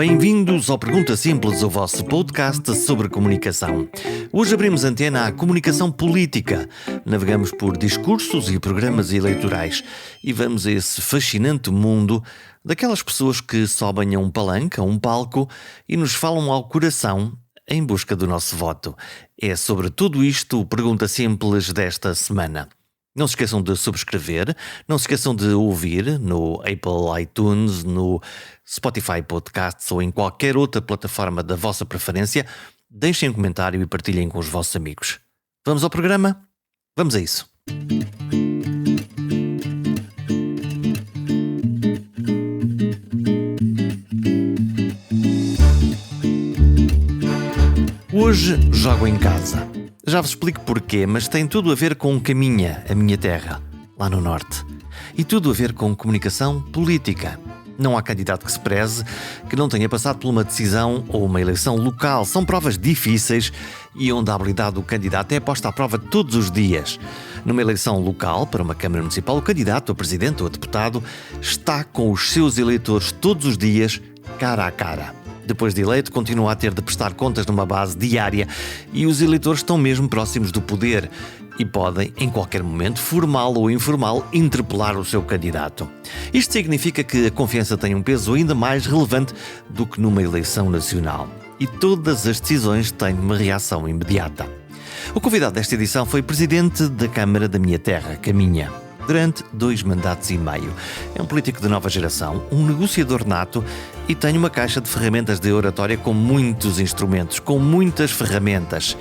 Bem-vindos ao Pergunta Simples, o vosso podcast sobre comunicação. Hoje abrimos antena à comunicação política. Navegamos por discursos e programas eleitorais e vamos a esse fascinante mundo daquelas pessoas que sobem a um palanque, a um palco e nos falam ao coração em busca do nosso voto. É sobre tudo isto o Pergunta Simples desta semana. Não se esqueçam de subscrever, não se esqueçam de ouvir no Apple iTunes, no Spotify Podcasts ou em qualquer outra plataforma da vossa preferência. Deixem um comentário e partilhem com os vossos amigos. Vamos ao programa? Vamos a isso. Hoje jogo em casa. Já vos explico porquê, mas tem tudo a ver com Caminha, a minha terra, lá no norte. E tudo a ver com comunicação política. Não há candidato que se preze que não tenha passado por uma decisão ou uma eleição local. São provas difíceis e onde a habilidade do candidato é posta à prova todos os dias. Numa eleição local, para uma Câmara Municipal, o candidato, a presidente ou a deputado, está com os seus eleitores todos os dias, cara a cara. Depois de eleito, continua a ter de prestar contas numa base diária e os eleitores estão mesmo próximos do poder e podem, em qualquer momento, formal ou informal, interpelar o seu candidato. Isto significa que a confiança tem um peso ainda mais relevante do que numa eleição nacional. E todas as decisões têm uma reação imediata. O convidado desta edição foi presidente da Câmara da minha terra, Caminha, durante 2 mandatos e meio. É um político de nova geração, um negociador nato e tem uma caixa de ferramentas de oratória com muitos instrumentos, com muitas ferramentas.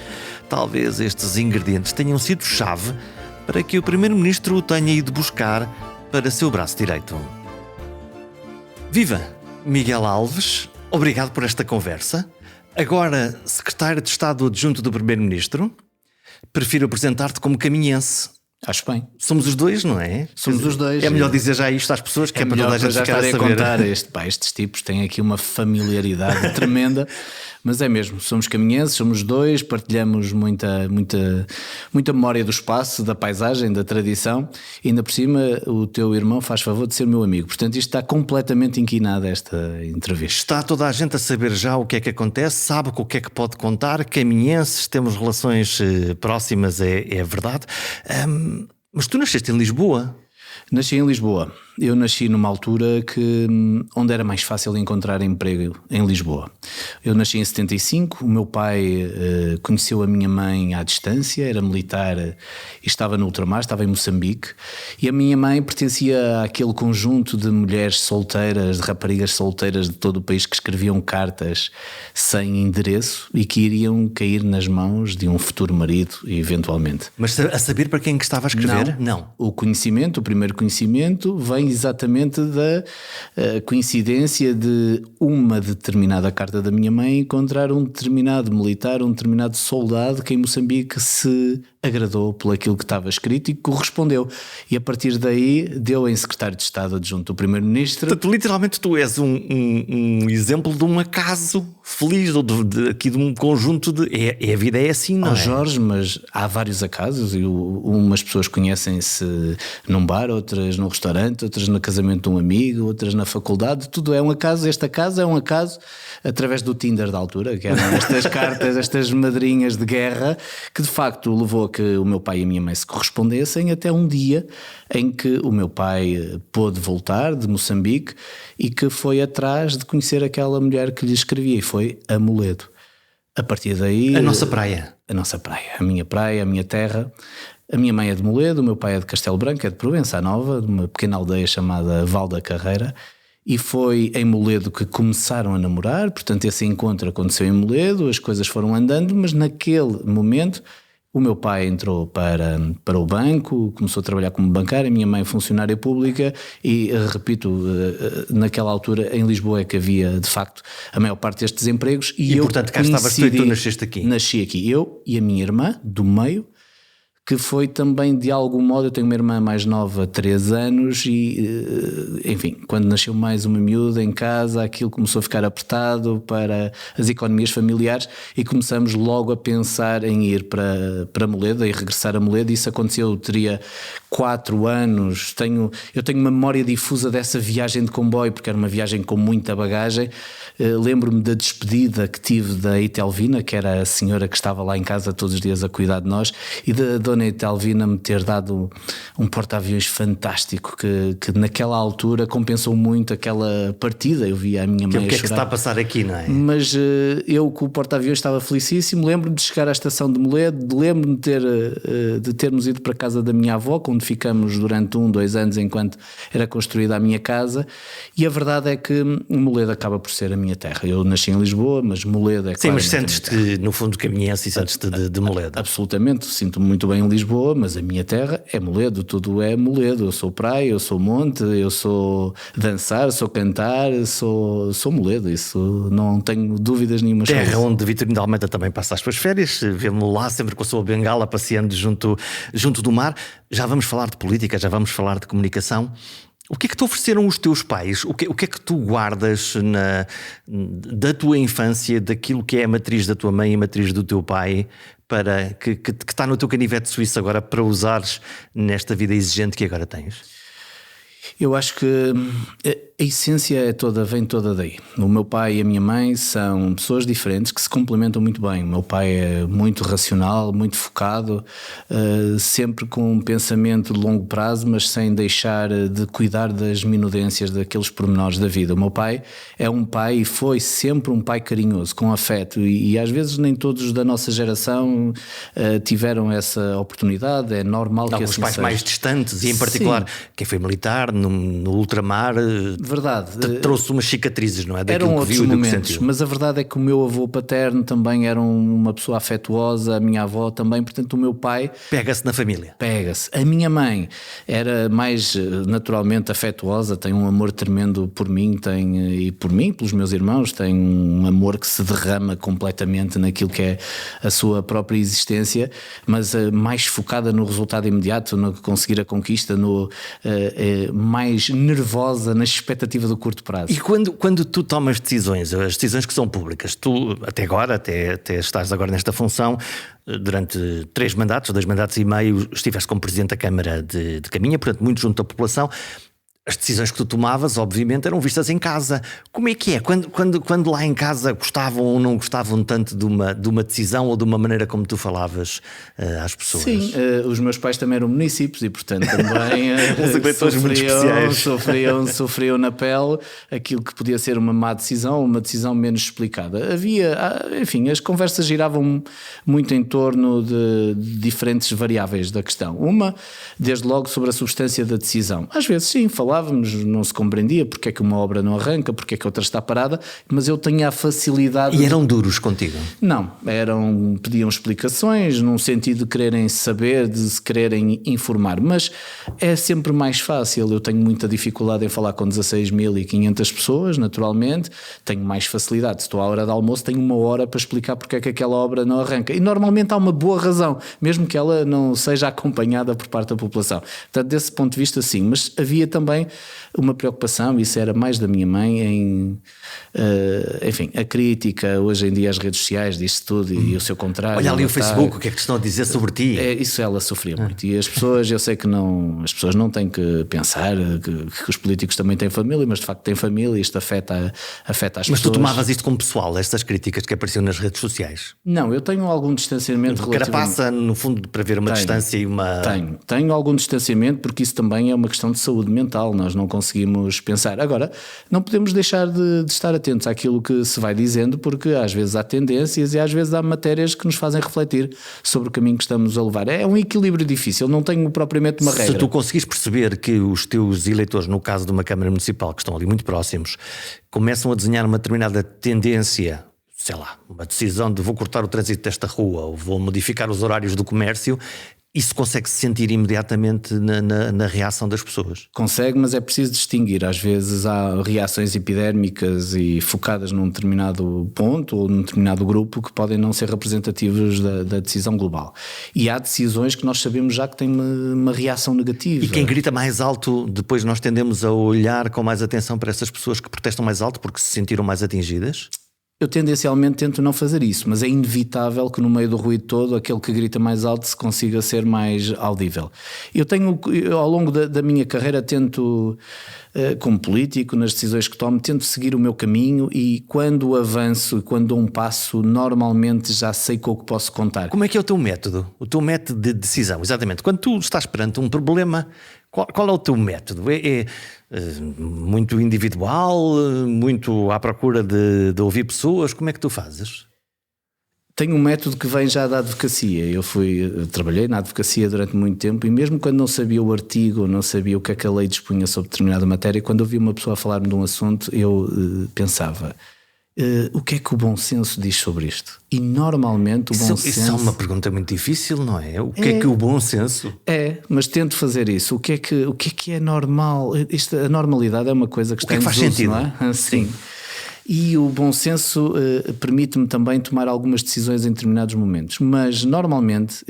Talvez estes ingredientes tenham sido chave para que o Primeiro-Ministro o tenha ido buscar para seu braço direito. Viva! Miguel Alves, obrigado por esta conversa. Agora, Secretário de Estado Adjunto do Primeiro-Ministro, prefiro apresentar-te como caminhense. Acho bem. Somos os dois, não é? Somos os dois. É melhor dizer já isto às pessoas que é para toda a gente já ficar a saber. contar estes tipos têm aqui uma familiaridade tremenda, mas é mesmo, somos caminhenses, somos dois, partilhamos muita memória do espaço, da paisagem, da tradição e ainda por cima o teu irmão faz favor de ser meu amigo, portanto isto está completamente inquinado esta entrevista. Está toda a gente a saber já o que é que acontece, sabe o que é que pode contar, caminhenses, temos relações próximas, é verdade. Mas tu nasceste em Lisboa? Nasci em Lisboa. Eu nasci numa altura onde era mais fácil encontrar emprego em Lisboa. Eu nasci em 75, o meu pai conheceu a minha mãe à distância, era militar e estava no ultramar, estava em Moçambique, e a minha mãe pertencia àquele conjunto de mulheres solteiras, de raparigas solteiras de todo o país que escreviam cartas sem endereço e que iriam cair nas mãos de um futuro marido, eventualmente. Mas a saber para quem que estava a escrever? Não. O primeiro conhecimento vem exatamente da coincidência de uma determinada carta da minha mãe encontrar um determinado militar, um determinado soldado que em Moçambique se agradou por aquilo que estava escrito e que correspondeu. E a partir daí deu em Secretário de Estado Adjunto do Primeiro-Ministro. Portanto, literalmente tu és um exemplo de um acaso feliz ou aqui de um conjunto de... a vida é assim, não é? Jorge, mas há vários acasos e umas pessoas conhecem-se num bar, outras num restaurante, outras no casamento de um amigo, outras na faculdade, tudo é um acaso. Este acaso é um acaso através do Tinder da altura, que eram estas cartas, estas madrinhas de guerra, que de facto levou a que o meu pai e a minha mãe se correspondessem até um dia em que o meu pai pôde voltar de Moçambique e que foi atrás de conhecer aquela mulher que lhe escrevia, e foi a Moledo. A partir daí... A nossa praia. A nossa praia, a minha terra. A minha mãe é de Moledo, o meu pai é de Castelo Branco, é de Provença Nova, de uma pequena aldeia chamada Val da Carreira, e foi em Moledo que começaram a namorar. Portanto esse encontro aconteceu em Moledo, as coisas foram andando, mas naquele momento o meu pai entrou para o banco, começou a trabalhar como bancário, a minha mãe funcionária pública e, repito, naquela altura em Lisboa é que havia de facto a maior parte destes empregos e eu, portanto cá estavas tu e tu nasceste aqui? Nasci aqui, eu e a minha irmã do meio, que foi também de algum modo, eu tenho uma irmã mais nova, 3 anos, e enfim, quando nasceu mais uma miúda em casa, aquilo começou a ficar apertado para as economias familiares e começamos logo a pensar em ir para Moleda e regressar a Moleda. Isso aconteceu, eu teria 4 anos, eu tenho uma memória difusa dessa viagem de comboio, porque era uma viagem com muita bagagem. Lembro-me da despedida que tive da Etelvina, que era a senhora que estava lá em casa todos os dias a cuidar de nós, e da dona Etelvina me ter dado um porta-aviões fantástico que naquela altura compensou muito aquela partida. Eu via a minha mãe a chorar. O que é que se está a passar aqui, não é? Mas eu com o porta-aviões estava felicíssimo. Lembro-me de chegar à estação de Molede, lembro-me de termos ido para a casa da minha avó, onde ficamos durante 2 anos enquanto era construída a minha casa, e a verdade é que Molede acaba por ser a minha terra. Eu nasci em Lisboa, mas Molede é Sim, mas sentes-te no fundo caminhense e sentes-te de Molede. Absolutamente, sinto-me muito bem em Lisboa, mas a minha terra é Molede, tudo é Molede. Eu sou praia, eu sou monte, eu sou dançar, sou cantar, sou Molede, isso não tenho dúvidas nenhuma. Terra onde Vitorino de Almeida também passa as suas férias, vemos-lo lá sempre com a sua bengala passeando junto do mar. Já vamos falar de política, já vamos falar de comunicação. O que é que te ofereceram os teus pais? O que é que tu guardas da tua infância, daquilo que é a matriz da tua mãe e a matriz do teu pai, para que está no teu canivete suíço agora para usares nesta vida exigente que agora tens? Eu acho que a essência vem toda daí. O meu pai e a minha mãe são pessoas diferentes que se complementam muito bem. O meu pai é muito racional, muito focado, sempre com um pensamento de longo prazo, mas sem deixar de cuidar das minudências, daqueles pormenores da vida. O meu pai é um pai e foi sempre um pai carinhoso, com afeto, e às vezes nem todos da nossa geração tiveram essa oportunidade. É normal que assim seja. Os pais mais distantes, e em particular quem foi militar no ultramar, verdade, trouxe umas cicatrizes, não é? Eram outros momentos, mas a verdade é que o meu avô paterno também era uma pessoa afetuosa, a minha avó também, portanto o meu pai... Pega-se na família. Pega-se. A minha mãe era mais naturalmente afetuosa, tem um amor tremendo por mim, e por mim, pelos meus irmãos, tem um amor que se derrama completamente naquilo que é a sua própria existência, mas mais focada no resultado imediato, no conseguir a conquista, mais nervosa na expectativa do curto prazo. E quando tu tomas decisões, as decisões que são públicas, tu até agora, até estás agora nesta função, durante 2 mandatos e meio, estiveste como Presidente da Câmara de Caminha, portanto muito junto à população. As decisões que tu tomavas, obviamente, eram vistas em casa. Como é que é? Quando lá em casa gostavam ou não gostavam tanto de uma decisão ou de uma maneira como tu falavas às pessoas? Sim, os meus pais também eram municípios e, portanto, também sofriam na pele aquilo que podia ser uma má decisão, uma decisão menos explicada. Enfim, as conversas giravam muito em torno de diferentes variáveis da questão. Uma, desde logo, sobre a substância da decisão. Às vezes, sim, falávamos, não se compreendia porque é que uma obra não arranca, porque é que outra está parada, mas eu tinha a facilidade... E eram duros contigo? Não, pediam explicações num sentido de quererem saber, de se quererem informar, mas é sempre mais fácil. Eu tenho muita dificuldade em falar com 16.500 pessoas, naturalmente, tenho mais facilidade. Se estou à hora de almoço, tenho 1 hora para explicar porque é que aquela obra não arranca, e normalmente há uma boa razão, mesmo que ela não seja acompanhada por parte da população. Portanto, desse ponto de vista, sim, mas havia também uma preocupação, isso era mais da minha mãe, enfim, a crítica. Hoje em dia as redes sociais diz tudo e o seu contrário. Olha ali o Facebook, o que é que te estão a dizer sobre ti? Isso ela sofria muito, e as pessoas, eu sei que as pessoas não têm que pensar que os políticos também têm família, mas de facto têm família e isto afeta as pessoas. Mas tu tomavas isto como pessoal, estas críticas que apareciam nas redes sociais? Não, eu tenho algum distanciamento. Carapaça, no fundo, para ver uma distância e uma... Tenho algum distanciamento, porque isso também é uma questão de saúde mental. Nós não conseguimos pensar. Agora, não podemos deixar de estar atentos àquilo que se vai dizendo, porque às vezes há tendências e às vezes há matérias que nos fazem refletir sobre o caminho que estamos a levar. É um equilíbrio difícil, não tenho propriamente uma regra. Se tu conseguires perceber que os teus eleitores, no caso de uma Câmara Municipal, que estão ali muito próximos, começam a desenhar uma determinada tendência, sei lá, uma decisão de vou cortar o trânsito desta rua ou vou modificar os horários do comércio, isso consegue-se sentir imediatamente na reação das pessoas. Consegue, mas é preciso distinguir. Às vezes há reações epidérmicas e focadas num determinado ponto ou num determinado grupo que podem não ser representativos da decisão global. E há decisões que nós sabemos já que têm uma reação negativa. E quem grita mais alto, depois nós tendemos a olhar com mais atenção para essas pessoas que protestam mais alto porque se sentiram mais atingidas? Eu tendencialmente tento não fazer isso, mas é inevitável que no meio do ruído todo aquele que grita mais alto se consiga ser mais audível. Eu ao longo da minha carreira tento, como político, nas decisões que tomo, tento seguir o meu caminho e quando avanço e quando dou um passo, normalmente já sei com o que posso contar. Como é que é o teu método? O teu método de decisão, exatamente. Quando tu estás perante um problema, qual é o teu método? É muito individual, muito à procura de ouvir pessoas? Como é que tu fazes? Tenho um método que vem já da advocacia. Eu trabalhei na advocacia durante muito tempo e mesmo quando não sabia o artigo, não sabia o que é que a lei dispunha sobre determinada matéria, quando ouvia uma pessoa falar-me de um assunto, eu pensava... o que é que o bom senso diz sobre isto? E normalmente o bom senso... Isso é uma pergunta muito difícil, não é? O que é que o bom senso... Mas tento fazer isso. O que é que é normal? A normalidade é uma coisa que está em desuso, faz sentido, não é? Sim. E o bom senso permite-me também tomar algumas decisões em determinados momentos. Mas normalmente,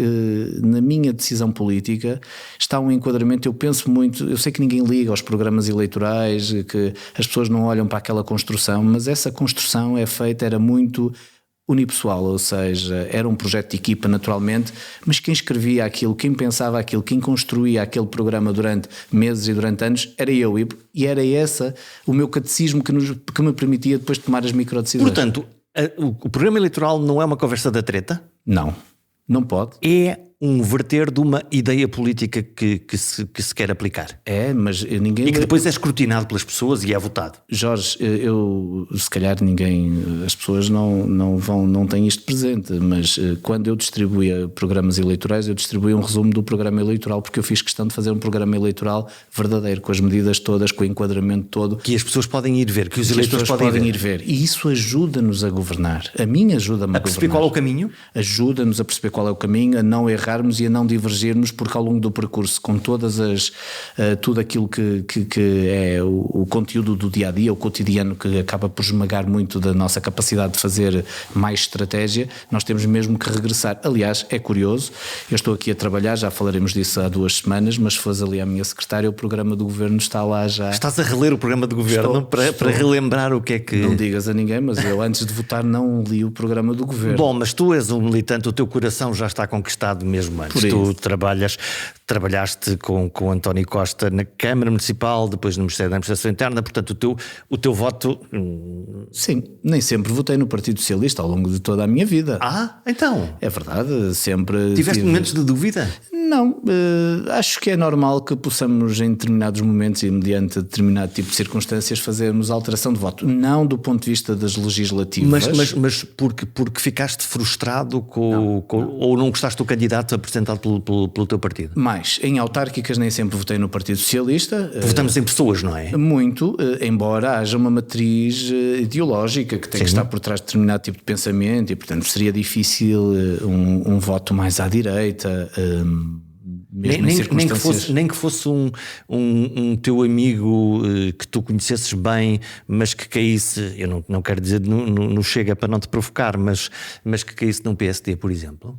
na minha decisão política, está um enquadramento. Eu penso muito, eu sei que ninguém liga aos programas eleitorais, que as pessoas não olham para aquela construção, mas essa construção era muito unipessoal, ou seja, era um projeto de equipa naturalmente, mas quem escrevia aquilo, quem pensava aquilo, quem construía aquele programa durante meses e durante anos, era eu, e era esse o meu catecismo que me permitia depois tomar as microdecisões. Portanto, o programa eleitoral não é uma conversa da treta? Não pode. É um verter de uma ideia política que se quer aplicar. Mas ninguém... E que depois é escrutinado pelas pessoas e é votado. Jorge, se calhar as pessoas não têm isto presente, mas quando eu distribuía programas eleitorais, eu distribuía um resumo do programa eleitoral, porque eu fiz questão de fazer um programa eleitoral verdadeiro, com as medidas todas, com o enquadramento todo. Que as pessoas podem ir ver, que os eleitores podem ir ver. E isso ajuda-nos a governar. A mim ajuda-me a perceber qual é o caminho? Ajuda-nos a perceber qual é o caminho, a não errarmos e a não divergirmos, porque ao longo do percurso, com tudo aquilo que é o conteúdo do dia-a-dia, o cotidiano, que acaba por esmagar muito da nossa capacidade de fazer mais estratégia, nós temos mesmo que regressar. Aliás, é curioso, eu estou aqui a trabalhar, já falaremos disso há 2 semanas, mas se fores ali à minha secretária, o programa do governo está lá já. Estás a reler o programa do governo para relembrar o que é que... Não digas a ninguém, mas eu antes de votar não li o programa do governo. Bom, mas tu és um militante, o teu coração já está conquistado mesmo antes. Tu trabalhaste com o António Costa na Câmara Municipal, depois no Ministério da Administração Interna, portanto o teu voto... Sim, nem sempre votei no Partido Socialista ao longo de toda a minha vida. Então? É verdade, sempre... Tiveste momentos de dúvida? Não, acho que é normal que possamos em determinados momentos e mediante determinado tipo de circunstâncias fazermos alteração de voto, não do ponto de vista das legislativas. Mas porque ficaste frustrado ou não gostaste do candidato apresentado pelo teu partido? Mas em autárquicas nem sempre votei no Partido Socialista. Votamos em pessoas, não é? Muito, embora haja uma matriz ideológica que tem que estar por trás de determinado tipo de pensamento e portanto seria difícil um voto mais à direita. Nem que fosse um teu amigo que tu conhecesses bem, mas que caísse, eu não quero dizer no Chega para não te provocar, mas que caísse num PSD, por exemplo.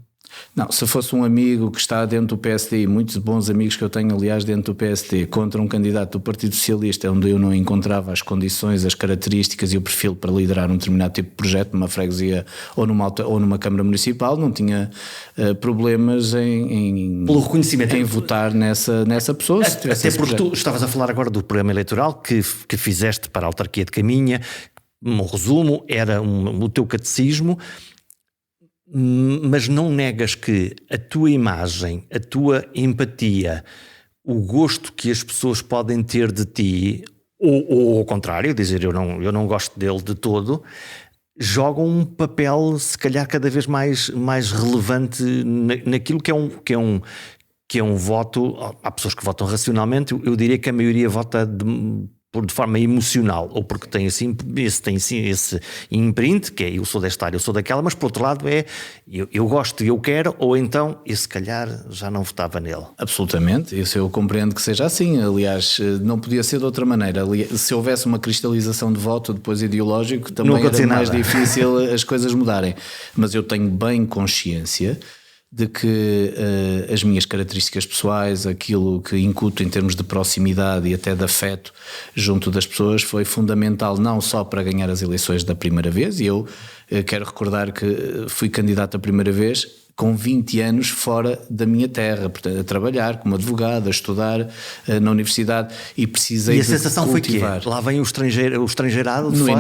Não, se fosse um amigo que está dentro do PSD, e muitos bons amigos que eu tenho aliás dentro do PSD, contra um candidato do Partido Socialista onde eu não encontrava as condições, as características e o perfil para liderar um determinado tipo de projeto numa freguesia ou numa Câmara Municipal, não tinha problemas pelo reconhecimento em votar nessa pessoa. Até porque tu estavas a falar agora do programa eleitoral que fizeste para a autarquia de Caminha, um resumo, era o teu catecismo. Mas não negas que a tua imagem, a tua empatia, o gosto que as pessoas podem ter de ti, ou ao contrário, dizer eu não gosto dele de todo, jogam um papel se calhar cada vez mais relevante naquilo que é um voto. Há pessoas que votam racionalmente, eu diria que a maioria vota de forma emocional, ou porque tem assim esse imprint, que é eu sou desta área, eu sou daquela, mas por outro lado eu gosto, eu quero, ou então, e se calhar já não votava nele. Absolutamente, isso eu compreendo que seja assim. Aliás, não podia ser de outra maneira. Se houvesse uma cristalização de voto depois ideológico, também era mais difícil as coisas mudarem. Mas eu tenho bem consciência de que as minhas características pessoais, aquilo que incuto em termos de proximidade e até de afeto junto das pessoas, foi fundamental não só para ganhar as eleições da primeira vez, e eu quero recordar que fui candidato a primeira vez com 20 anos fora da minha terra, portanto, a trabalhar como advogado, a estudar na universidade, e precisei de cultivar. E a sensação foi que lá vem o estrangeirado de fora?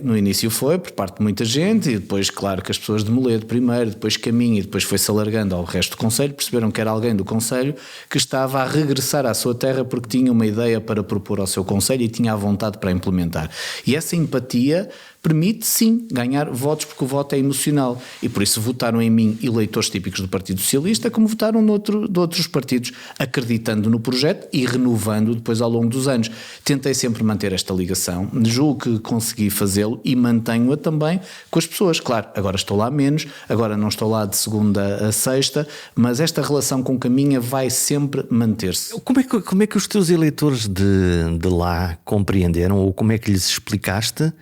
No início foi por parte de muita gente, e depois claro que as pessoas de Moledo primeiro, depois Caminho, e depois foi-se alargando ao resto do concelho, perceberam que era alguém do concelho que estava a regressar à sua terra porque tinha uma ideia para propor ao seu concelho e tinha a vontade para implementar. E essa empatia permite sim ganhar votos, porque o voto é emocional, e por isso votaram em mim eleitores típicos do Partido Socialista, como votaram de outros partidos, acreditando no projeto e renovando depois ao longo dos anos. Tentei sempre manter esta ligação, julgo que consegui fazê-lo e mantenho-a também com as pessoas. Claro, agora estou lá menos, agora não estou lá de segunda a sexta, mas esta relação com Caminha vai sempre manter-se. Como é que os teus eleitores de lá compreenderam, ou como é que lhes explicaste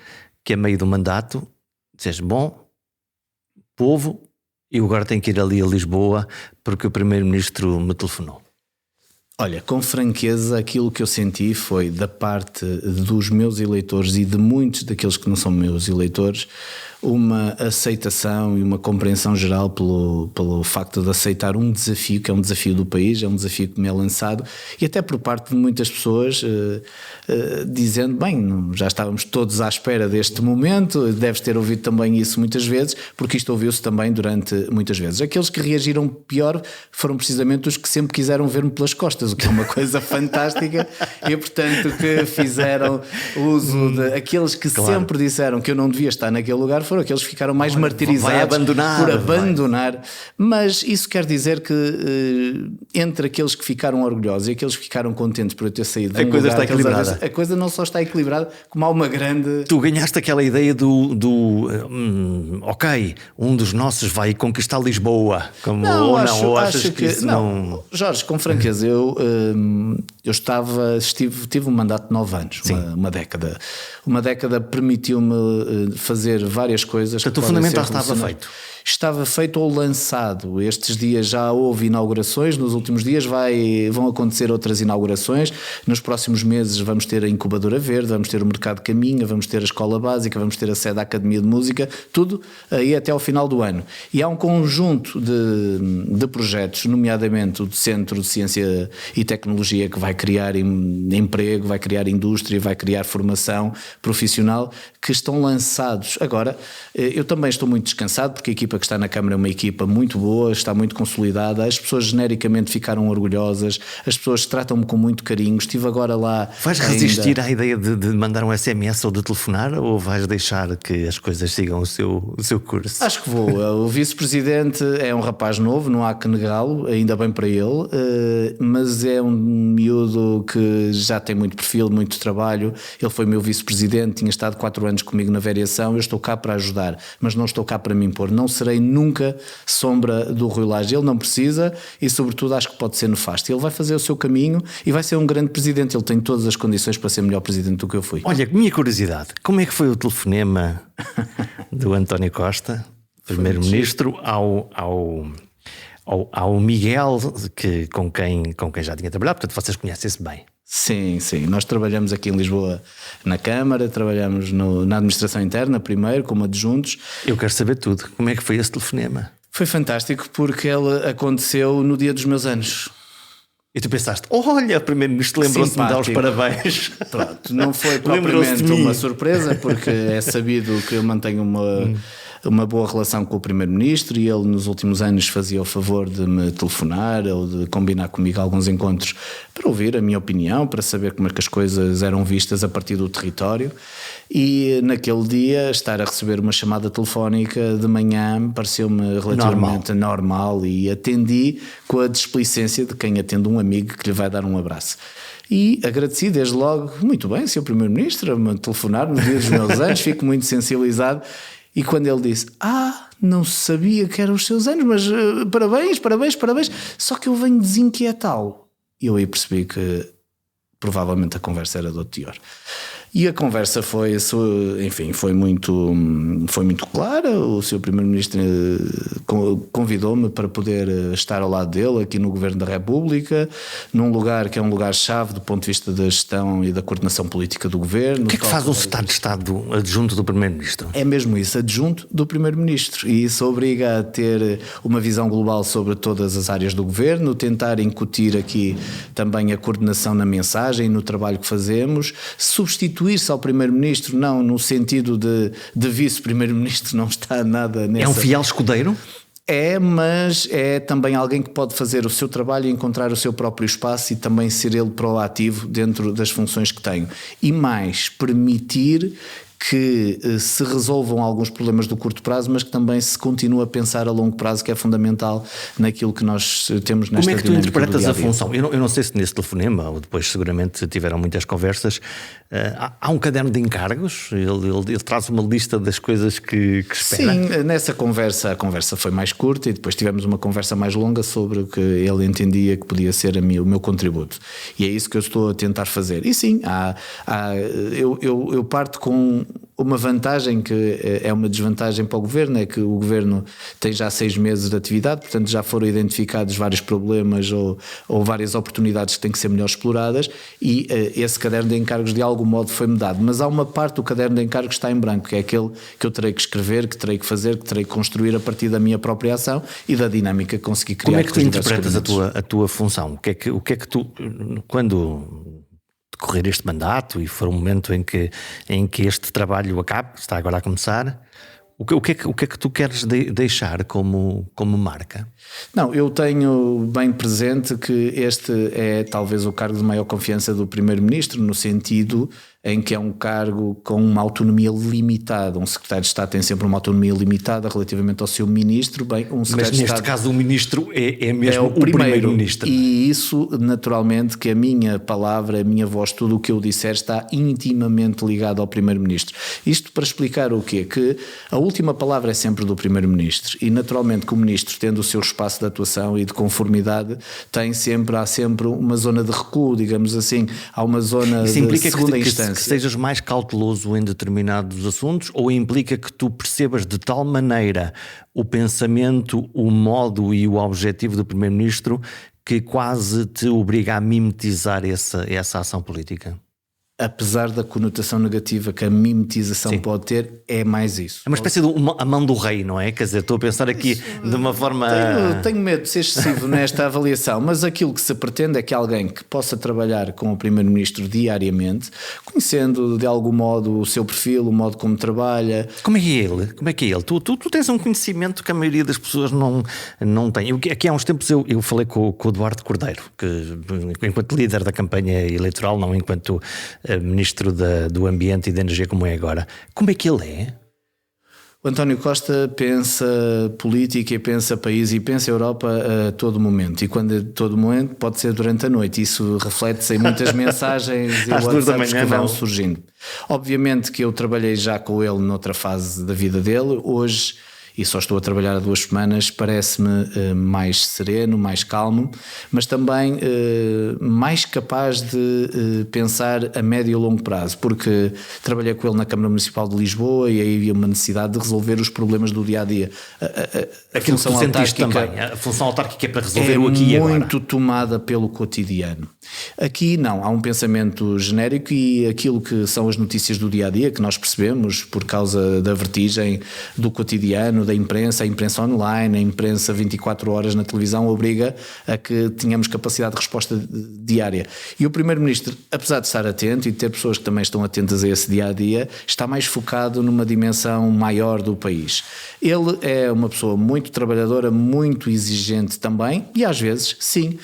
que a meio do mandato disseste, bom, povo, eu agora tenho que ir ali a Lisboa porque o primeiro-ministro me telefonou? Olha, com franqueza, aquilo que eu senti foi da parte dos meus eleitores e de muitos daqueles que não são meus eleitores, uma aceitação e uma compreensão geral pelo facto de aceitar um desafio, que é um desafio do país, é um desafio que me é lançado, e até por parte de muitas pessoas dizendo, bem, já estávamos todos à espera deste momento, deves ter ouvido também isso muitas vezes, porque isto ouviu-se também durante muitas vezes. Aqueles que reagiram pior foram precisamente os que sempre quiseram ver-me pelas costas, o que é uma coisa fantástica, e portanto que fizeram uso de aqueles que sempre disseram que eu não devia estar naquele lugar, foram aqueles que ficaram mais martirizados por abandonar. Mas isso quer dizer que entre aqueles que ficaram orgulhosos e aqueles que ficaram contentes por eu ter saído de a coisa está equilibrada. A coisa não só está equilibrada, como há uma grande... Tu ganhaste aquela ideia ok, um dos nossos vai conquistar Lisboa, como achas que isso não... Jorge, com franqueza, eu tive um mandato de 9 anos, uma década permitiu-me fazer várias coisas. Portanto, o fundamental estava feito. Estava feito ou lançado. Estes dias já houve inaugurações, nos últimos dias vão acontecer outras inaugurações, nos próximos meses vamos ter a Incubadora Verde, vamos ter o Mercado Caminha, vamos ter a Escola Básica, vamos ter a sede da Academia de Música, tudo aí até ao final do ano. E há um conjunto de projetos, nomeadamente o Centro de Ciência e Tecnologia, que vai criar emprego, vai criar indústria, vai criar formação profissional, que estão lançados. Agora, eu também estou muito descansado, porque a equipa que está na Câmara é uma equipa muito boa, está muito consolidada, as pessoas genericamente ficaram orgulhosas, as pessoas tratam-me com muito carinho. Estive agora lá. Vais resistir à ideia de mandar um SMS ou de telefonar, ou vais deixar que as coisas sigam o seu curso? Acho que vou. O vice-presidente é um rapaz novo, não há que negá-lo, ainda bem para ele, mas é um miúdo que já tem muito perfil, muito trabalho. Ele foi meu vice-presidente, tinha estado 4 anos comigo na variação. Eu estou cá para ajudar, mas não estou cá para me impor. Não serei nunca sombra do Rui Lage. Ele não precisa, e sobretudo acho que pode ser nefasto. Ele vai fazer o seu caminho e vai ser um grande presidente. Ele tem todas as condições para ser melhor presidente do que eu fui. Olha, minha curiosidade, como é que foi o telefonema do António Costa, primeiro-ministro, ao Miguel, com quem já tinha trabalhado? Portanto, vocês conhecem-se bem. Sim, nós trabalhamos aqui em Lisboa na Câmara, trabalhamos na administração interna primeiro, como adjuntos. Eu quero saber tudo, como é que foi esse telefonema? Foi fantástico, porque ele aconteceu no dia dos meus anos. E tu pensaste, olha, o primeiro-ministro lembrou-se de me dar os parabéns. Pronto, não foi propriamente uma surpresa, porque é sabido que eu mantenho uma boa relação com o primeiro-ministro, e ele nos últimos anos fazia o favor de me telefonar ou de combinar comigo alguns encontros para ouvir a minha opinião, para saber como é que as coisas eram vistas a partir do território. E naquele dia estar a receber uma chamada telefónica de manhã pareceu-me relativamente normal, e atendi com a displicência de quem atende um amigo que lhe vai dar um abraço. E agradeci desde logo, muito bem, Sr. Primeiro-Ministro, a me telefonar no dia dos meus anos, fico muito sensibilizado. E quando ele disse, não sabia que eram os seus anos, mas parabéns, só que eu venho desinquietá-lo. E eu aí percebi que provavelmente a conversa era de outro teor. E a conversa foi muito clara. O Sr. Primeiro-Ministro convidou-me para poder estar ao lado dele aqui no Governo da República, num lugar que é um lugar-chave do ponto de vista da gestão e da coordenação política do Governo. O que é que faz um secretário de Estado adjunto do Primeiro-Ministro? É mesmo isso, adjunto do Primeiro-Ministro. E isso obriga a ter uma visão global sobre todas as áreas do Governo, tentar incutir aqui também a coordenação na mensagem e no trabalho que fazemos, substituir-se ao Primeiro-Ministro, não no sentido de Vice-Primeiro-Ministro, não está nada nessa... É um fiel escudeiro? É, mas é também alguém que pode fazer o seu trabalho e encontrar o seu próprio espaço e também ser ele proativo dentro das funções que tem. E mais, permitir que se resolvam alguns problemas do curto prazo, mas que também se continue a pensar a longo prazo, que é fundamental naquilo que nós temos nesta dinâmica. Como é que tu interpretas a função? Eu não sei se nesse telefonema, ou depois seguramente tiveram muitas conversas, há um caderno de encargos? Ele traz uma lista das coisas que espera? Sim, nessa conversa, a conversa foi mais curta e depois tivemos uma conversa mais longa sobre o que ele entendia que podia ser o meu contributo. E é isso que eu estou a tentar fazer. E sim, eu parto com uma vantagem que é uma desvantagem para o Governo, é que o Governo tem já 6 meses de atividade, portanto já foram identificados vários problemas ou várias oportunidades que têm que ser melhor exploradas e esse caderno de encargos de algum modo foi-me dado. Mas há uma parte do caderno de encargos que está em branco, que é aquele que eu terei que escrever, que terei que fazer, que terei que construir a partir da minha própria ação e da dinâmica que consegui criar. Como é que tu interpretas a tua função? O que é que tu, quando decorrer este mandato e for um momento em que este trabalho acabe, está agora a começar, o que é que tu queres deixar como marca? Não, eu tenho bem presente que este é talvez o cargo de maior confiança do Primeiro-Ministro, no sentido em que é um cargo com uma autonomia limitada. Um secretário de Estado tem sempre uma autonomia limitada relativamente ao seu ministro. Mas neste caso o ministro é mesmo o primeiro-ministro. E isso, naturalmente, que a minha palavra, a minha voz, tudo o que eu disser está intimamente ligado ao primeiro-ministro. Isto para explicar o quê? Que a última palavra é sempre do primeiro-ministro e, naturalmente, que o ministro, tendo o seu espaço de atuação e de conformidade, há sempre uma zona de recuo, digamos assim, há uma zona de segunda instância. Que sejas mais cauteloso em determinados assuntos, ou implica que tu percebas de tal maneira o pensamento, o modo e o objetivo do Primeiro-Ministro que quase te obriga a mimetizar essa ação política? Apesar da conotação negativa que a mimetização pode ter, é mais isso. É uma espécie de a mão do rei, não é? Quer dizer, estou a pensar aqui de uma forma... Tenho medo de ser excessivo nesta avaliação, mas aquilo que se pretende é que alguém que possa trabalhar com o Primeiro-Ministro diariamente, conhecendo de algum modo o seu perfil, o modo como trabalha... Como é que é ele? Tu tens um conhecimento que a maioria das pessoas não tem. Aqui há uns tempos eu falei com o Eduardo Cordeiro, que enquanto líder da campanha eleitoral, não enquanto Ministro do Ambiente e da Energia como é agora. Como é que ele é? O António Costa pensa política e pensa país e pensa Europa a todo momento. E quando é todo momento pode ser durante a noite. Isso reflete-se em muitas mensagens e WhatsApps que vão surgindo. Obviamente que eu trabalhei já com ele noutra fase da vida dele. Hoje, e só estou a trabalhar há 2 semanas, parece-me mais sereno, mais calmo, mas também mais capaz de pensar a médio e longo prazo, porque trabalhei com ele na Câmara Municipal de Lisboa e aí havia uma necessidade de resolver os problemas do dia-a-dia. Aquilo que tu sentiste também, a função autárquica é para resolver o aqui e agora. É muito tomada pelo cotidiano. Aqui não, há um pensamento genérico e aquilo que são as notícias do dia-a-dia que nós percebemos por causa da vertigem do cotidiano, da imprensa, a imprensa online, a imprensa 24 horas na televisão obriga a que tenhamos capacidade de resposta diária. E o Primeiro-Ministro, apesar de estar atento e de ter pessoas que também estão atentas a esse dia-a-dia, está mais focado numa dimensão maior do país. Ele é uma pessoa muito trabalhadora, muito exigente também e às vezes, sim,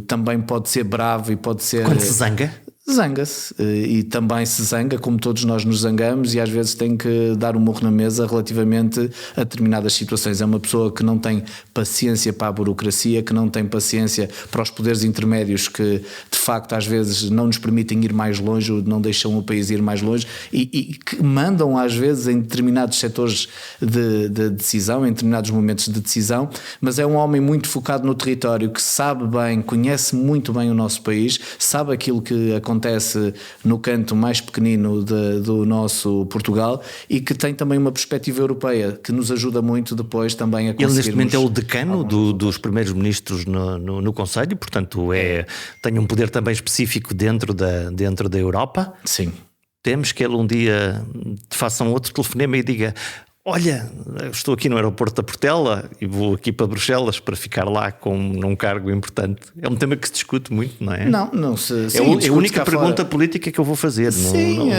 também pode ser bravo e pode ser... Quando se zanga? Zanga-se e também se zanga, como todos nós nos zangamos, e às vezes tem que dar um murro na mesa relativamente a determinadas situações. É uma pessoa que não tem paciência para a burocracia, que não tem paciência para os poderes intermédios que de facto às vezes não nos permitem ir mais longe, ou não deixam o país ir mais longe, e que mandam às vezes em determinados setores de decisão, em determinados momentos de decisão. Mas é um homem muito focado no território, que sabe bem, conhece muito bem o nosso país, sabe aquilo que acontece no canto mais pequenino do nosso Portugal, e que tem também uma perspectiva europeia que nos ajuda muito depois também a conseguirmos. Ele neste momento é o decano dos primeiros ministros no Conselho, portanto tem um poder também específico dentro da Europa. Sim. Temos que ele um dia faça um outro telefonema e diga: olha, estou aqui no aeroporto da Portela e vou aqui para Bruxelas para ficar lá num cargo importante. É um tema que se discute muito, não é? Não se, sim, é a única pergunta política que eu vou fazer. Sim,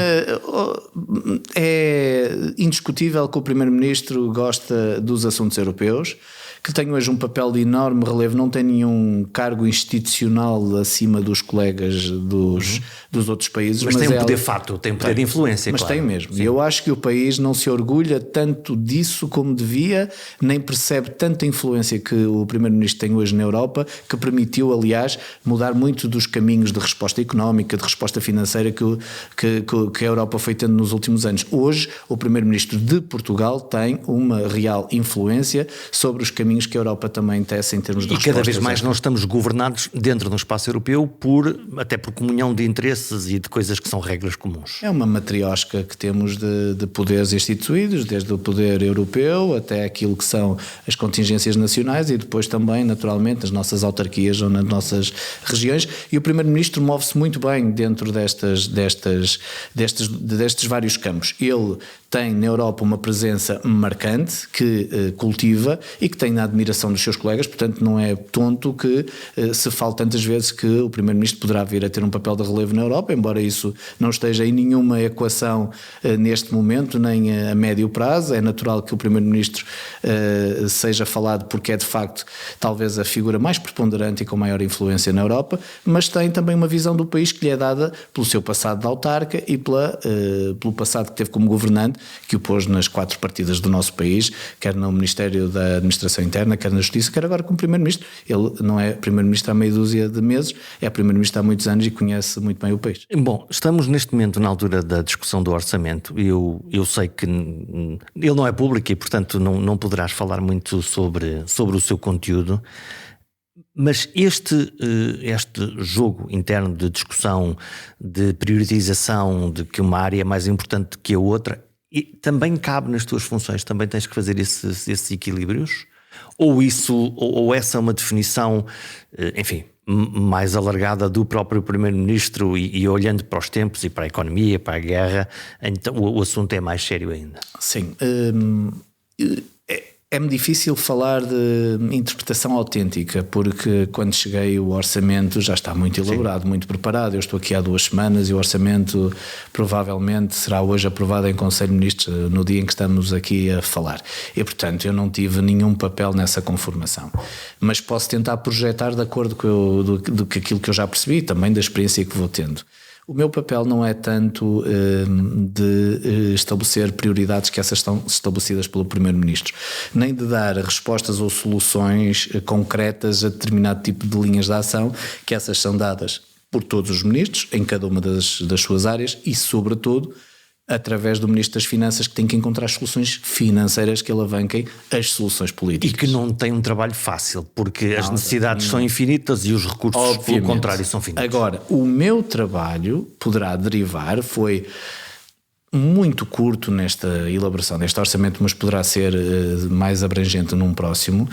é indiscutível que o Primeiro-Ministro gosta dos assuntos europeus, que tem hoje um papel de enorme relevo, não tem nenhum cargo institucional acima dos colegas dos outros países. Mas tem um poder fato, tem um poder de influência. Mas claro. tem mesmo. Sim. E eu acho que o país não se orgulha tanto disso como devia, nem percebe tanta influência que o Primeiro-Ministro tem hoje na Europa, que permitiu, aliás, mudar muito dos caminhos de resposta económica, de resposta financeira que a Europa foi tendo nos últimos anos. Hoje, o Primeiro-Ministro de Portugal tem uma real influência sobre os caminhos que a Europa também tece em termos de respostas. E cada vez mais nós estamos governados dentro de um espaço europeu até por comunhão de interesses e de coisas que são regras comuns. É uma matriosca que temos de poderes instituídos, desde o poder europeu até aquilo que são as contingências nacionais, e depois também, naturalmente, as nossas autarquias ou nas nossas regiões. E o Primeiro-Ministro move-se muito bem dentro destes vários campos. Ele tem na Europa uma presença marcante, que cultiva e que tem na admiração dos seus colegas, portanto não é tonto que se fale tantas vezes que o Primeiro-Ministro poderá vir a ter um papel de relevo na Europa, embora isso não esteja em nenhuma equação neste momento, nem a médio prazo. É natural que o Primeiro-Ministro seja falado porque é de facto talvez a figura mais preponderante e com maior influência na Europa, mas tem também uma visão do país que lhe é dada pelo seu passado de autarca e pelo passado que teve como governante, que o pôs nas 4 partidas do nosso país, quer no Ministério da Administração Interna, quer na Justiça, quer agora como Primeiro-Ministro. Ele não é Primeiro-Ministro há meia dúzia de meses, é Primeiro-Ministro há muitos anos e conhece muito bem o país. Bom, estamos neste momento na altura da discussão do orçamento. Eu sei que ele não é público e, portanto, não poderás falar muito sobre o seu conteúdo. Mas este jogo interno de discussão, de priorização, de que uma área é mais importante que a outra, e também cabe nas tuas funções, também tens que fazer esses equilíbrios? Ou essa é uma definição, enfim, mais alargada do próprio Primeiro-Ministro e olhando para os tempos e para a economia, para a guerra, então o assunto é mais sério ainda? Sim. É-me difícil falar de interpretação autêntica, porque quando cheguei o orçamento já está muito elaborado, sim, muito preparado. Eu estou aqui há 2 semanas e o orçamento provavelmente será hoje aprovado em Conselho de Ministros no dia em que estamos aqui a falar. E portanto eu não tive nenhum papel nessa conformação. Mas posso tentar projetar de acordo com aquilo que eu já percebi, também da experiência que vou tendo. O meu papel não é tanto de estabelecer prioridades, que essas estão estabelecidas pelo Primeiro-Ministro, nem de dar respostas ou soluções concretas a determinado tipo de linhas de ação, que essas são dadas por todos os ministros, em cada uma das suas áreas e, sobretudo, através do Ministro das Finanças, que tem que encontrar as soluções financeiras que alavanquem as soluções políticas. E que não tem um trabalho fácil, porque as necessidades são infinitas e os recursos, pelo contrário, são finitos. Agora, o meu trabalho poderá derivar, foi muito curto nesta elaboração deste orçamento, mas poderá ser mais abrangente num próximo,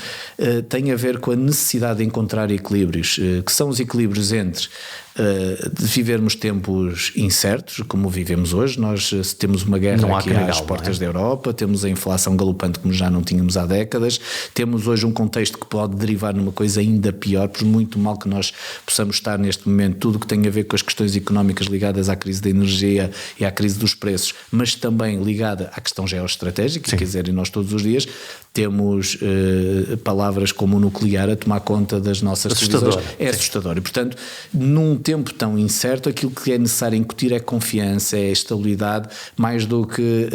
tem a ver com a necessidade de encontrar equilíbrios, que são os equilíbrios entre de vivermos tempos incertos, como vivemos hoje. Nós temos uma guerra aqui às portas da Europa, temos a inflação galopante como já não tínhamos há décadas, temos hoje um contexto que pode derivar numa coisa ainda pior, por muito mal que nós possamos estar neste momento, tudo que tem a ver com as questões económicas ligadas à crise da energia e à crise dos preços, mas também ligada à questão geoestratégica. Sim. Quer dizer, e nós todos os dias temos palavras como o nuclear a tomar conta das nossas televisões. É assustador. E portanto, num tempo tão incerto, aquilo que é necessário incutir é confiança, é estabilidade, mais do que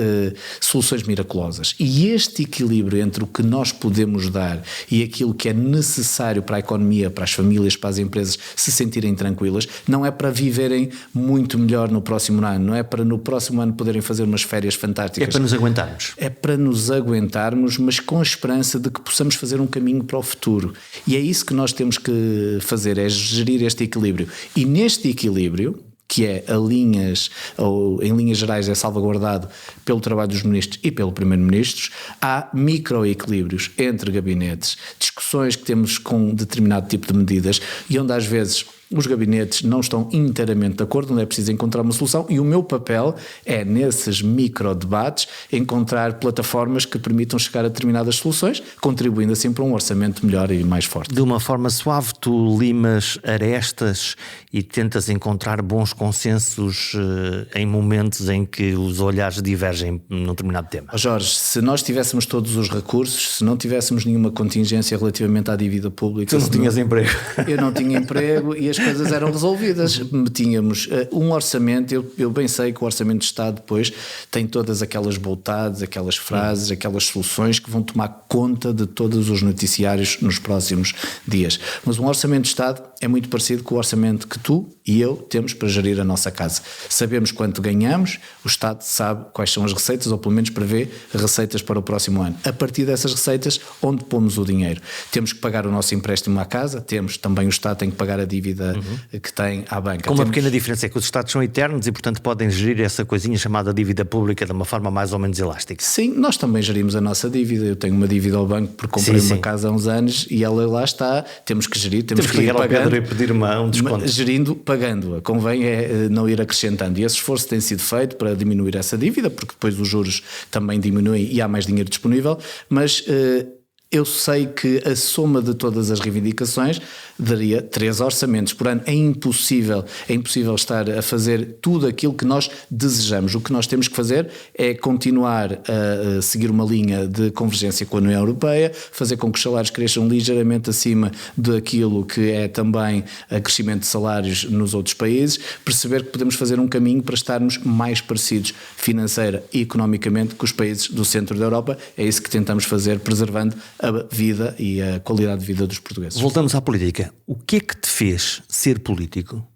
soluções miraculosas. E este equilíbrio entre o que nós podemos dar e aquilo que é necessário para a economia, para as famílias, para as empresas se sentirem tranquilas, não é para viverem muito melhor no próximo ano, não é para no próximo ano poderem fazer umas férias fantásticas. É para nos aguentarmos. É para nos aguentarmos, mas com a esperança de que possamos fazer um caminho para o futuro. E é isso que nós temos que fazer, é gerir este equilíbrio. E neste equilíbrio, que é em linhas gerais é salvaguardado pelo trabalho dos ministros e pelo primeiro-ministro, há microequilíbrios entre gabinetes, discussões que temos com determinado tipo de medidas e onde às vezes os gabinetes não estão inteiramente de acordo, onde é preciso encontrar uma solução, e o meu papel é, nesses micro-debates, encontrar plataformas que permitam chegar a determinadas soluções, contribuindo assim para um orçamento melhor e mais forte. De uma forma suave, tu limas arestas e tentas encontrar bons consensos em momentos em que os olhares divergem num determinado tema. Jorge, se nós tivéssemos todos os recursos, se não tivéssemos nenhuma contingência relativamente à dívida pública... Tu não tinhas emprego. Eu não tinha emprego e as coisas eram resolvidas. Tínhamos um orçamento, eu bem sei que o Orçamento de Estado depois tem todas aquelas boltadas, aquelas frases, aquelas soluções que vão tomar conta de todos os noticiários nos próximos dias. Mas um Orçamento de Estado é muito parecido com o orçamento que tu e eu temos para gerir a nossa casa. Sabemos quanto ganhamos, o Estado sabe quais são as receitas, ou pelo menos prevê receitas para o próximo ano. A partir dessas receitas, onde pomos o dinheiro? Temos que pagar o nosso empréstimo à casa, temos também o Estado tem que pagar a dívida que tem à banca. Com uma pequena diferença, é que os Estados são eternos e, portanto, podem gerir essa coisinha chamada dívida pública de uma forma mais ou menos elástica. Sim, nós também gerimos a nossa dívida. Eu tenho uma dívida ao banco porque comprei uma casa há uns anos e ela lá está. Temos que gerir, temos que ir pagando. E pedir um desconto. Gerindo, pagando-a. Convém não ir acrescentando. E esse esforço tem sido feito para diminuir essa dívida, porque depois os juros também diminuem e há mais dinheiro disponível, mas... eu sei que a soma de todas as reivindicações daria 3 orçamentos por ano. É impossível estar a fazer tudo aquilo que nós desejamos. O que nós temos que fazer é continuar a seguir uma linha de convergência com a União Europeia, fazer com que os salários cresçam ligeiramente acima daquilo que é também o crescimento de salários nos outros países, perceber que podemos fazer um caminho para estarmos mais parecidos financeira e economicamente com os países do centro da Europa. É isso que tentamos fazer, preservando a vida e a qualidade de vida dos portugueses. Voltamos à política. O que é que te fez ser político?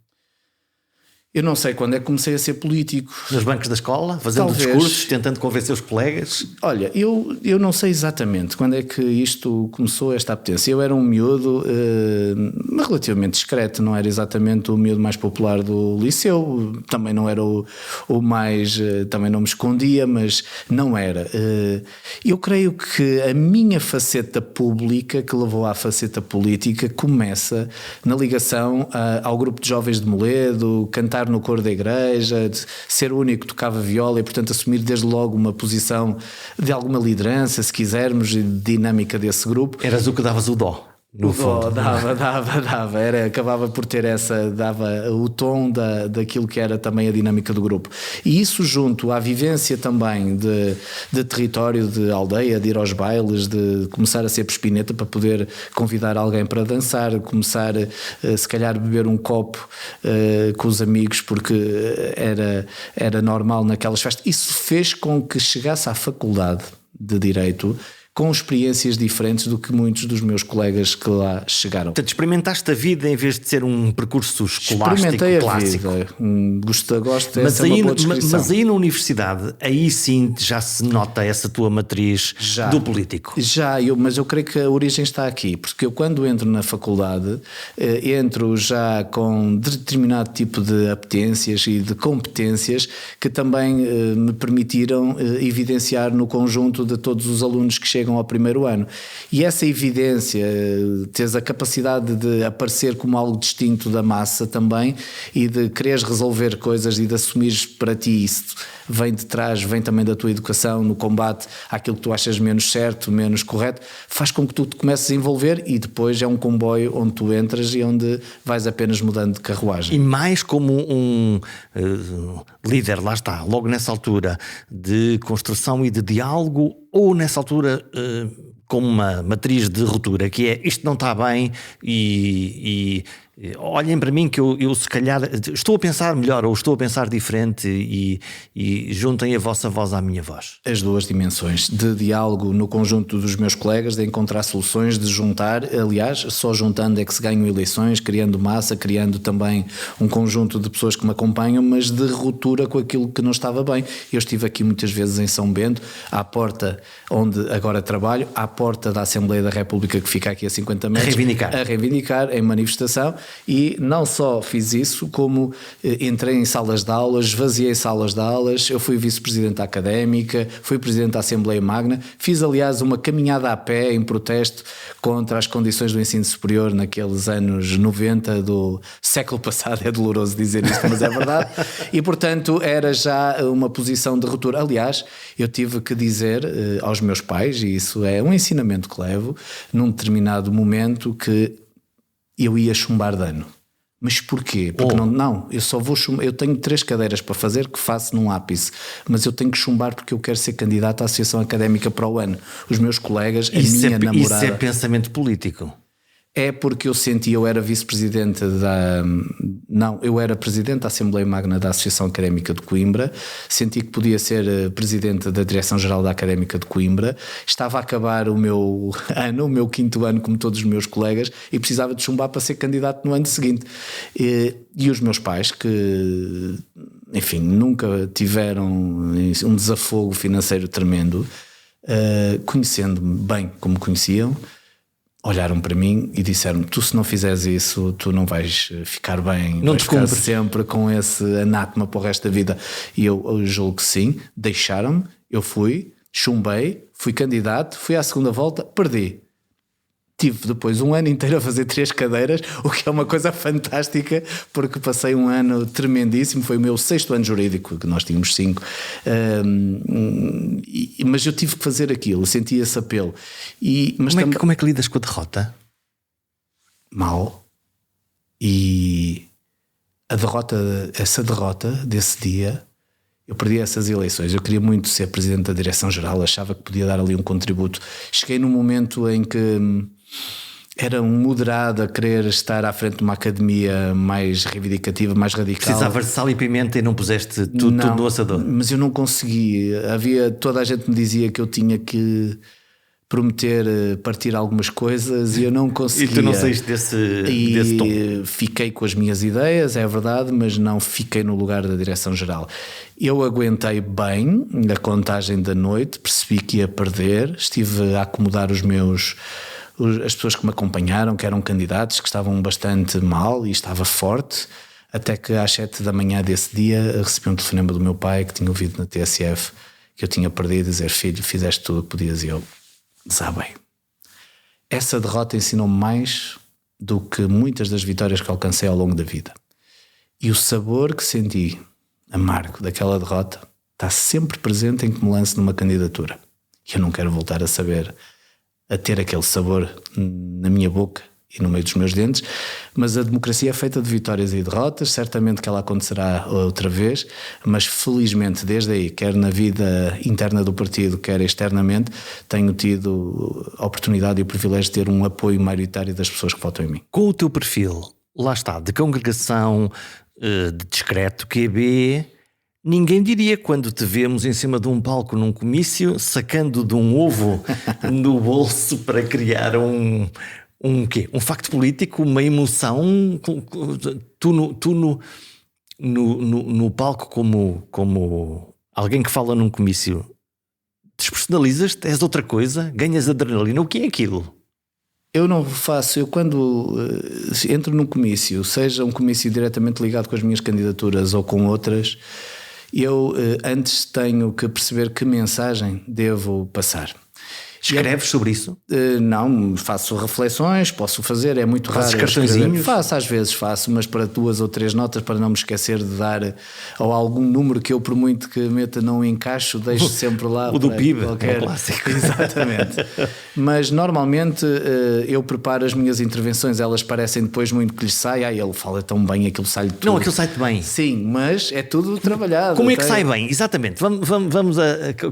Eu não sei quando é que comecei a ser político. Nos bancos da escola, fazendo discursos, tentando convencer os colegas? Olha, eu não sei exatamente quando é que isto começou, esta apetência. Eu era um miúdo relativamente discreto, não era exatamente o miúdo mais popular do liceu, também não era o mais, também não me escondia, mas não era. Eu creio que a minha faceta pública, que levou à faceta política, começa na ligação ao grupo de jovens de Moledo, cantar no coro da igreja, de ser o único que tocava viola e, portanto, assumir desde logo uma posição de alguma liderança, se quisermos, e de dinâmica desse grupo. Eras o que davas o dó. No fundo. Dava. Acabava por ter dava o tom daquilo que era também a dinâmica do grupo. E isso junto à vivência também de território, de aldeia, de ir aos bailes, de começar a ser pespineta para poder convidar alguém para dançar, começar se calhar beber um copo com os amigos porque era normal naquelas festas. Isso fez com que chegasse à faculdade de Direito com experiências diferentes do que muitos dos meus colegas que lá chegaram. Portanto, experimentaste a vida em vez de ser um percurso escolástico Experimentei clássico. A vida. Gosto essa é uma boa descrição. Mas aí na universidade, aí sim já se nota essa tua matriz do político. Mas eu creio que a origem está aqui, porque eu quando entro na faculdade, entro já com determinado tipo de apetências e de competências que também me permitiram evidenciar no conjunto de todos os alunos que chegam ao primeiro ano. E essa evidência, teres a capacidade de aparecer como algo distinto da massa também e de quereres resolver coisas e de assumires para ti isso vem de trás, vem também da tua educação no combate àquilo que tu achas menos certo, menos correto, faz com que tu te comeces a envolver e depois é um comboio onde tu entras e onde vais apenas mudando de carruagem. E mais como um líder, lá está, logo nessa altura de construção e de diálogo, ou nessa altura como uma matriz de ruptura, que é isto não está bem e olhem para mim que eu se calhar estou a pensar melhor ou estou a pensar diferente e juntem a vossa voz à minha voz. As duas dimensões de diálogo no conjunto dos meus colegas, de encontrar soluções, de juntar, aliás, só juntando é que se ganham eleições, criando massa, criando também um conjunto de pessoas que me acompanham, mas de ruptura com aquilo que não estava bem. Eu estive aqui muitas vezes em São Bento, à porta onde agora trabalho, à porta da Assembleia da República que fica aqui a 50 metros, a reivindicar em manifestação. E não só fiz isso, como entrei em salas de aulas, esvaziei salas de aulas, eu fui vice-presidente da Académica, fui presidente da Assembleia Magna, fiz aliás uma caminhada a pé em protesto contra as condições do ensino superior naqueles anos 90 do século passado, é doloroso dizer isto, mas é verdade, e portanto era já uma posição de ruptura. Aliás, eu tive que dizer aos meus pais, e isso é um ensinamento que levo, num determinado momento que eu ia chumbar de ano. Mas porquê? Porque eu só vou chumbar. Eu tenho 3 cadeiras para fazer que faço num ápice, mas eu tenho que chumbar porque eu quero ser candidato à Associação Académica para o ano. Os meus colegas, minha namorada... Isso é pensamento político. É porque eu senti, eu era vice-presidente eu era presidente da Assembleia Magna da Associação Académica de Coimbra, senti que podia ser presidente da Direção-Geral da Académica de Coimbra, estava a acabar o meu 5º ano como todos os meus colegas e precisava de chumbar para ser candidato no ano seguinte. E os meus pais, que enfim, nunca tiveram um desafogo financeiro tremendo, conhecendo-me bem como conheciam, olharam para mim e disseram: tu se não fizeres isso, tu não vais ficar bem, não vais ficar sempre com esse anátema para o resto da vida. E eu julgo que sim, deixaram-me, eu fui, chumbei, fui candidato, fui à segunda volta, perdi. Tive depois um ano inteiro a fazer 3 cadeiras, o que é uma coisa fantástica, porque passei um ano tremendíssimo. Foi o meu 6º ano jurídico, que nós tínhamos 5, mas eu tive que fazer aquilo, senti esse apelo. Como é que lidas com a derrota? Mal. E essa derrota desse dia, eu perdi essas eleições. Eu queria muito ser presidente da Direção-Geral, achava que podia dar ali um contributo. Cheguei num momento em que era um moderado a querer estar à frente de uma academia mais reivindicativa, mais radical. Precisavas de sal e pimenta e não puseste tudo no assador. Mas eu não consegui. Toda a gente me dizia que eu tinha que prometer partir algumas coisas e eu não conseguia. E tu não saíste desse tom. Fiquei com as minhas ideias, é verdade, mas não fiquei no lugar da Direção-Geral. Eu aguentei bem a contagem da noite, percebi que ia perder, estive a acomodar as pessoas que me acompanharam, que eram candidatos, que estavam bastante mal e estava forte, até que às 7 da manhã desse dia recebi um telefonema do meu pai que tinha ouvido na TSF que eu tinha perdido, dizer: filho, fizeste tudo o que podias. E eu desabei. Essa derrota ensinou-me mais do que muitas das vitórias que alcancei ao longo da vida. E o sabor que senti amargo daquela derrota está sempre presente em que me lance numa candidatura. E eu não quero voltar a ter aquele sabor na minha boca e no meio dos meus dentes, mas a democracia é feita de vitórias e derrotas, certamente que ela acontecerá outra vez, mas felizmente desde aí, quer na vida interna do partido, quer externamente, tenho tido a oportunidade e o privilégio de ter um apoio maioritário das pessoas que votam em mim. Com o teu perfil, lá está, de congregação, de discreto, QB, ninguém diria, quando te vemos em cima de um palco num comício, sacando de um ovo no bolso para criar um facto político, uma emoção. Tu no palco, como alguém que fala num comício, despersonalizas-te, és outra coisa, ganhas adrenalina. O que é aquilo? Eu não faço, eu quando entro num comício, seja um comício diretamente ligado com as minhas candidaturas ou com outras, eu antes tenho que perceber que mensagem devo passar. Escreves sobre isso? Não, faço reflexões, posso fazer, é muito raro. Fazes cartõezinhos? Às vezes faço, mas para 2 ou 3 notas, para não me esquecer de dar ou algum número que eu, por muito que meta, não encaixo, deixo sempre lá. O do PIB, qualquer... é um clássico. Exatamente. Mas normalmente eu preparo as minhas intervenções, elas parecem depois muito que lhes sai, ele fala tão bem, aquilo sai-lhe tudo. Não, aquilo sai-te bem. Sim, mas é tudo trabalhado. Como é que sai bem? Exatamente. Vamos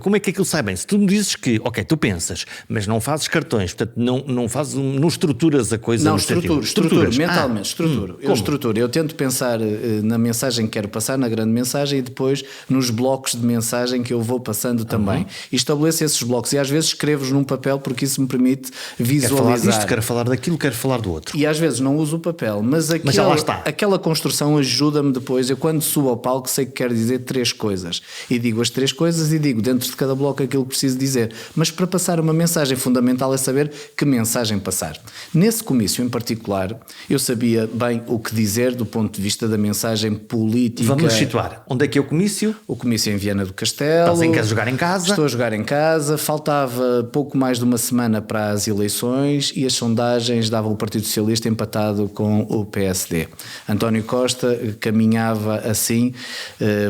como é que aquilo sai bem? Se tu me dizes que, ok, tu pensas, coisas, mas não fazes cartões, portanto não fazes, não estruturas a coisa. Não, estruturo, mentalmente, estruturo. Eu tento pensar na mensagem que quero passar, na grande mensagem, e depois nos blocos de mensagem que eu vou passando também. E estabeleço esses blocos, e às vezes escrevo-os num papel porque isso me permite visualizar. Quero falar disto, quero falar daquilo, quero falar do outro. E às vezes não uso o papel, mas já lá está. Aquela construção ajuda-me depois. Eu quando subo ao palco sei que quero dizer 3 coisas, e digo as 3 coisas e digo dentro de cada bloco aquilo que preciso dizer, mas para passar uma mensagem fundamental é saber que mensagem passar. Nesse comício em particular eu sabia bem o que dizer do ponto de vista da mensagem política. Vamos situar, onde é que é o comício? O comício é em Viana do Castelo. Estás em casa a jogar em casa? Estou a jogar em casa, faltava pouco mais de uma semana para as eleições e as sondagens davam o Partido Socialista empatado com o PSD. António Costa caminhava assim,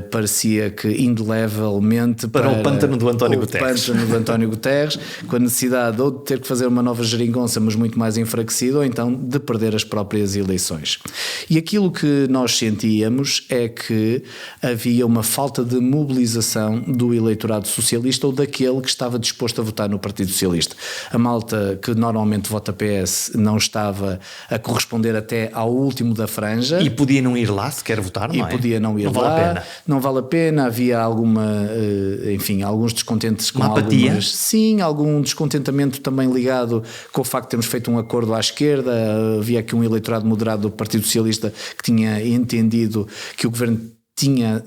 parecia que indelevelmente para o pântano do António Guterres. O pântano do António Guterres, com a necessidade ou de ter que fazer uma nova geringonça, mas muito mais enfraquecido, ou então de perder as próprias eleições. E aquilo que nós sentíamos é que havia uma falta de mobilização do eleitorado socialista ou daquele que estava disposto a votar no Partido Socialista. A malta que normalmente vota PS não estava a corresponder até ao último da franja. E podia não ir lá se quer votar, não é? E podia não ir lá. Vale a pena. Não vale a pena. Havia alguma, enfim, alguns descontentes com apatia? Sim, algum descontentamento também ligado com o facto de termos feito um acordo à esquerda. Havia aqui um eleitorado moderado do Partido Socialista que tinha entendido que o governo tinha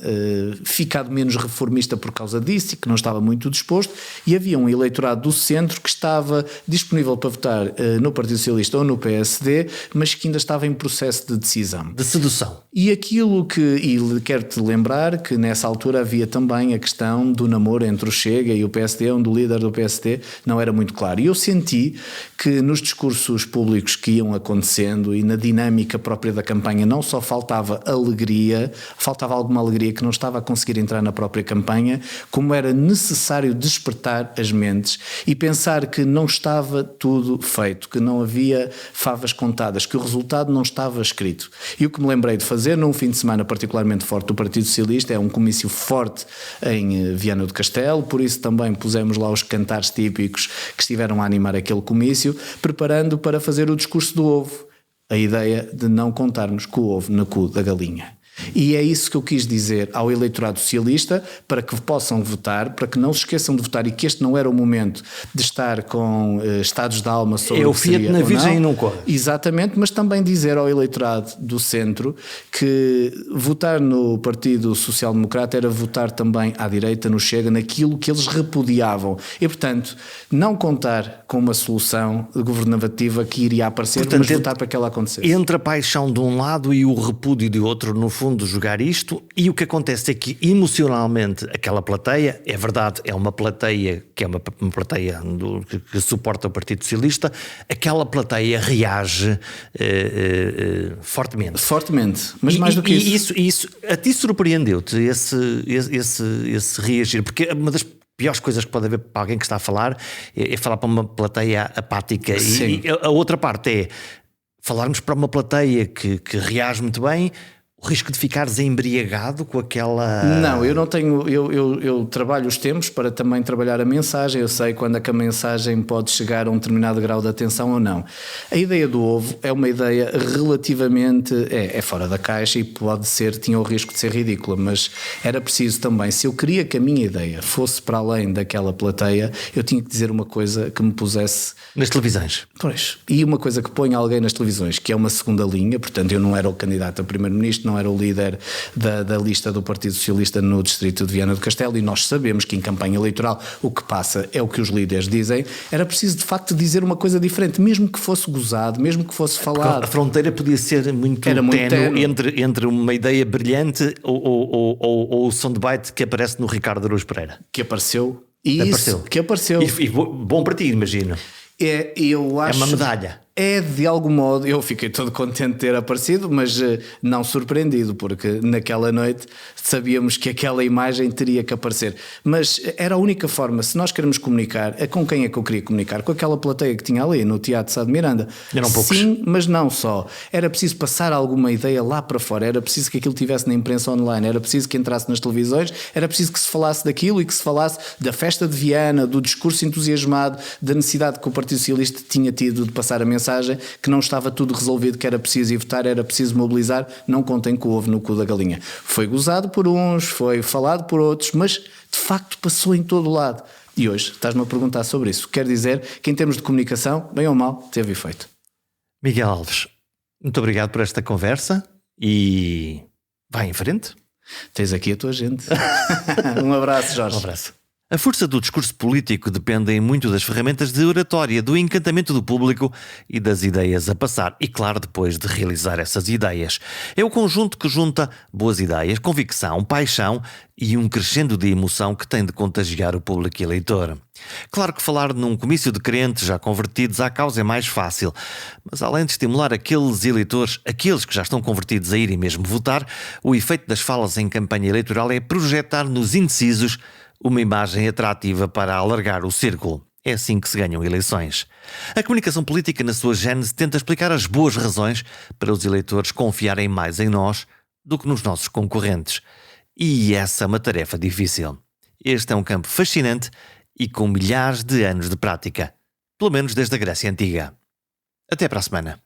ficado menos reformista por causa disso e que não estava muito disposto, e havia um eleitorado do centro que estava disponível para votar no Partido Socialista ou no PSD, mas que ainda estava em processo de decisão. De sedução. E aquilo que, e quero-te lembrar que nessa altura havia também a questão do namoro entre o Chega e o PSD, onde o líder do PSD não era muito claro. E eu senti que nos discursos públicos que iam acontecendo e na dinâmica própria da campanha não só faltava alegria, faltava alguma alegria que não estava a conseguir entrar na própria campanha, como era necessário despertar as mentes e pensar que não estava tudo feito, que não havia favas contadas, que o resultado não estava escrito. E o que me lembrei de fazer num fim de semana particularmente forte do Partido Socialista é um comício forte em Viana do Castelo, por isso também pusemos lá os cantares típicos que estiveram a animar aquele comício, preparando para fazer o discurso do ovo, a ideia de não contarmos com o ovo no cu da galinha. E é isso que eu quis dizer ao eleitorado socialista, para que possam votar, para que não se esqueçam de votar, e que este não era o momento de estar com estados de alma sobre o Fiat na Virgem e não corre. Exatamente, mas também dizer ao eleitorado do centro que votar no Partido Social Democrata era votar também à direita, no Chega, naquilo que eles repudiavam. E, portanto, não contar com uma solução governativa que iria aparecer, portanto, mas votar para que ela acontecesse. Entre a paixão de um lado e o repúdio de outro, no fundo, jogar isto, e o que acontece é que emocionalmente aquela plateia, é verdade, é uma plateia que é uma plateia que suporta o Partido Socialista, aquela plateia reage fortemente. Fortemente, mas mais do que isso a ti surpreendeu-te esse reagir, porque uma das piores coisas que pode haver para alguém que está a falar é falar para uma plateia apática. E a outra parte é falarmos para uma plateia que reage muito bem. O risco de ficares embriagado com aquela... Não, eu não tenho... Eu trabalho os tempos para também trabalhar a mensagem. Eu sei quando é que a mensagem pode chegar a um determinado grau de atenção ou não. A ideia do ovo é uma ideia relativamente... É fora da caixa e pode ser... Tinha o risco de ser ridícula, mas era preciso também... Se eu queria que a minha ideia fosse para além daquela plateia, eu tinha que dizer uma coisa que me pusesse... Nas televisões. Pois. E uma coisa que põe alguém nas televisões, que é uma segunda linha. Portanto, eu não era o candidato a primeiro-ministro, não era o líder da lista do Partido Socialista no distrito de Viana do Castelo, e nós sabemos que em campanha eleitoral o que passa é o que os líderes dizem. Era preciso de facto dizer uma coisa diferente, mesmo que fosse gozado, mesmo que fosse falado. A fronteira podia ser muito ténue entre uma ideia brilhante ou o soundbite que aparece no Ricardo Araújo Pereira. Que apareceu. E bom para ti, imagino. Eu acho, é uma medalha. É, de algum modo, eu fiquei todo contente de ter aparecido, mas não surpreendido, porque naquela noite sabíamos que aquela imagem teria que aparecer. Mas era a única forma, se nós queremos comunicar, com quem é que eu queria comunicar? Com aquela plateia que tinha ali no Teatro Sá de Miranda. Eram poucos. Sim, mas não só. Era preciso passar alguma ideia lá para fora, era preciso que aquilo estivesse na imprensa online, era preciso que entrasse nas televisões, era preciso que se falasse daquilo e que se falasse da festa de Viana, do discurso entusiasmado, da necessidade que o Partido Socialista tinha tido de passar a mensagem, que não estava tudo resolvido, que era preciso ir votar, era preciso mobilizar. Não contem com o ovo no cu da galinha. Foi gozado por uns, foi falado por outros, mas de facto passou em todo o lado. E hoje estás-me a perguntar sobre isso. Quer dizer que em termos de comunicação, bem ou mal, teve efeito. Miguel Alves, muito obrigado por esta conversa e vai em frente. Tens aqui a tua gente. Um abraço, Jorge. Um abraço. A força do discurso político depende muito das ferramentas de oratória, do encantamento do público e das ideias a passar. E claro, depois de realizar essas ideias. É o conjunto que junta boas ideias, convicção, paixão e um crescendo de emoção que tem de contagiar o público eleitor. Claro que falar num comício de crentes já convertidos à causa é mais fácil, mas além de estimular aqueles eleitores, aqueles que já estão convertidos a irem mesmo votar, o efeito das falas em campanha eleitoral é projetar nos indecisos uma imagem atrativa para alargar o círculo. É assim que se ganham eleições. A comunicação política, na sua gênese, tenta explicar as boas razões para os eleitores confiarem mais em nós do que nos nossos concorrentes. E essa é uma tarefa difícil. Este é um campo fascinante e com milhares de anos de prática. Pelo menos desde a Grécia Antiga. Até para a semana.